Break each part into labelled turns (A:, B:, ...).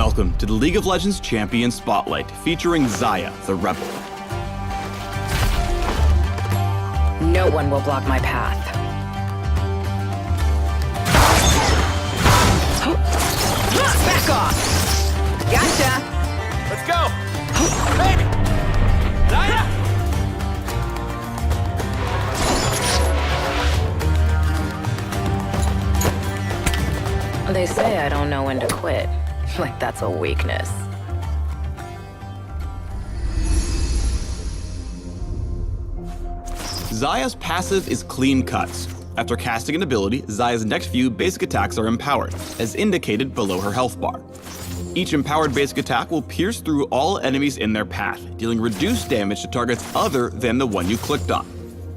A: Welcome to the League of Legends Champion Spotlight, featuring Xayah, the Rebel.
B: No one will block my path. Back off! Gotcha!
C: Let's go! Baby! Xayah!
B: They say I don't know when to quit. Like that's a weakness.
A: Xayah's passive is Clean Cuts. After casting an ability, Xayah's next few basic attacks are empowered, as indicated below her health bar. Each empowered basic attack will pierce through all enemies in their path, dealing reduced damage to targets other than the one you clicked on.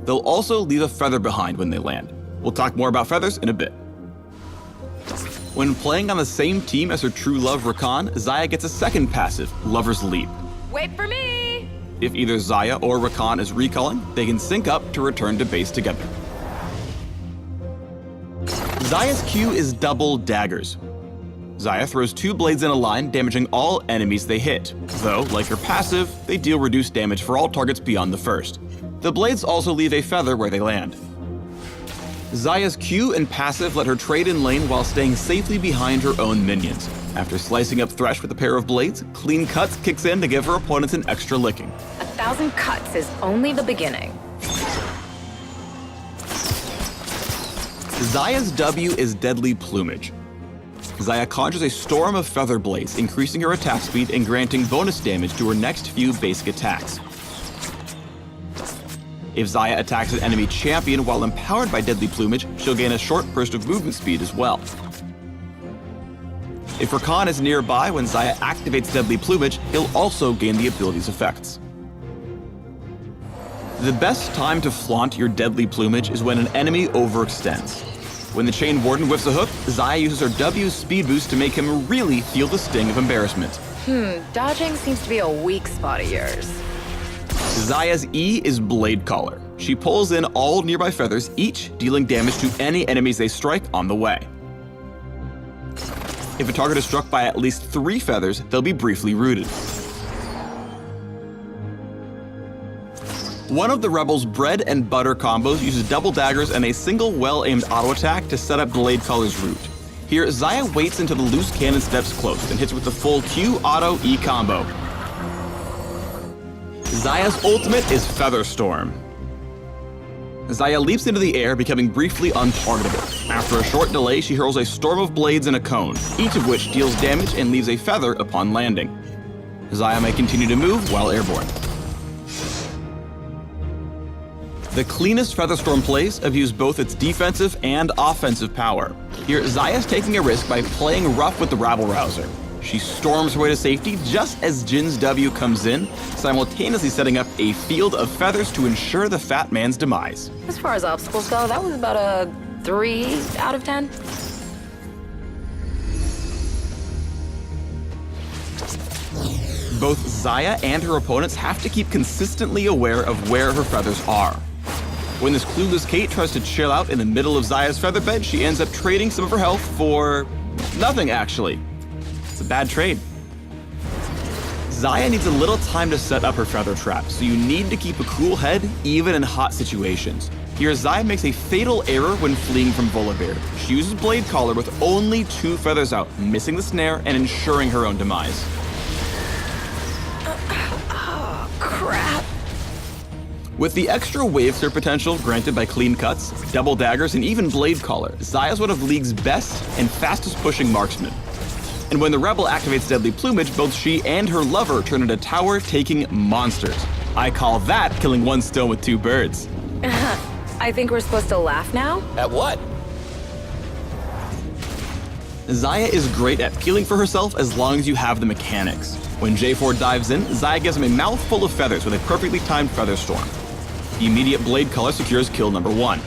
A: They'll also leave a feather behind when they land. We'll talk more about feathers in a bit. When playing on the same team as her true love Rakan, Xayah gets a second passive, Lover's Leap.
B: Wait for me!
A: If either Xayah or Rakan is recalling, they can sync up to return to base together. Xayah's Q is Double Daggers. Xayah throws 2 blades in a line, damaging all enemies they hit. Though, like her passive, they deal reduced damage for all targets beyond the first. The blades also leave a feather where they land. Xayah's Q and passive let her trade in lane while staying safely behind her own minions. After slicing up Thresh with a pair of blades, Clean Cuts kicks in to give her opponents an extra licking.
B: 1,000 cuts is only the beginning.
A: Xayah's W is Deadly Plumage. Xayah conjures a storm of feather blades, increasing her attack speed and granting bonus damage to her next few basic attacks. If Xayah attacks an enemy champion while empowered by Deadly Plumage, she'll gain a short burst of movement speed as well. If Rakan is nearby when Xayah activates Deadly Plumage, he'll also gain the ability's effects. The best time to flaunt your Deadly Plumage is when an enemy overextends. When the Chain Warden whiffs a hook, Xayah uses her W's speed boost to make him really feel the sting of embarrassment.
B: Dodging seems to be a weak spot of yours.
A: Xayah's E is Blade Caller. She pulls in all nearby feathers, each dealing damage to any enemies they strike on the way. If a target is struck by at least 3 feathers, they'll be briefly rooted. One of the Rebel's bread and butter combos uses double daggers and a single well-aimed auto attack to set up Blade Caller's root. Here, Xayah waits until the loose cannon steps close and hits with the full Q auto E combo. Xayah's ultimate is Feather Storm. Xayah leaps into the air, becoming briefly untargetable. After a short delay, she hurls a storm of blades and a cone, each of which deals damage and leaves a feather upon landing. Xayah may continue to move while airborne. The cleanest Featherstorm plays have used both its defensive and offensive power. Here, Xayah's taking a risk by playing rough with the rabble-rouser. She storms her way to safety just as Jin's W comes in, simultaneously setting up a field of feathers to ensure the fat man's demise.
B: As far as obstacles go, that was about a 3 out of 10.
A: Both Xayah and her opponents have to keep consistently aware of where her feathers are. When this clueless Kate tries to chill out in the middle of Xayah's feather bed, she ends up trading some of her health for nothing, actually. It's a bad trade. Xayah needs a little time to set up her feather trap, so you need to keep a cool head even in hot situations. Here, Xayah makes a fatal error when fleeing from Volibear. She uses Blade Caller with only 2 feathers out, missing the snare and ensuring her own demise.
B: Oh, crap.
A: With the extra wave surf potential granted by Clean Cuts, Double Daggers, and even Blade Caller, Xayah's one of League's best and fastest pushing marksmen. And when the Rebel activates Deadly Plumage, both she and her lover turn into tower-taking monsters. I call that killing one stone with 2 birds.
B: I think we're supposed to laugh now?
C: At what?
A: Xayah is great at healing for herself as long as you have the mechanics. When J4 dives in, Xayah gives him a mouthful of feathers with a perfectly timed Feather Storm. The immediate Blade Caller secures kill number 1.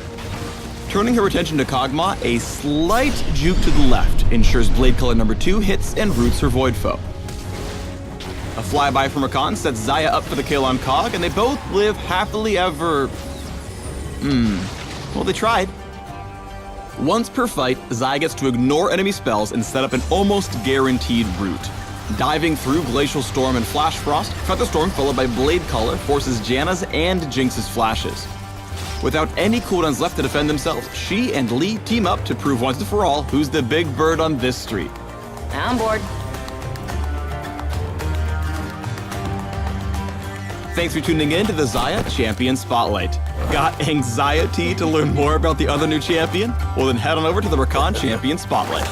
A: Turning her attention to Kog'Maw, a slight juke to the left ensures Blade Caller number 2 hits and roots her Void Foe. A flyby from Rakan sets Xayah up for the kill on Kog, and they both live happily ever... well, they tried. Once per fight, Xayah gets to ignore enemy spells and set up an almost guaranteed root. Diving through Glacial Storm and Flash Frost, Feather Storm followed by Blade Color forces Janna's and Jinx's flashes. Without any cooldowns left to defend themselves, she and Lee team up to prove once and for all who's the big bird on this street.
B: I'm bored.
A: Thanks for tuning in to the Xayah Champion Spotlight. Got anxiety to learn more about the other new champion? Well then head on over to the Rakan Champion Spotlight.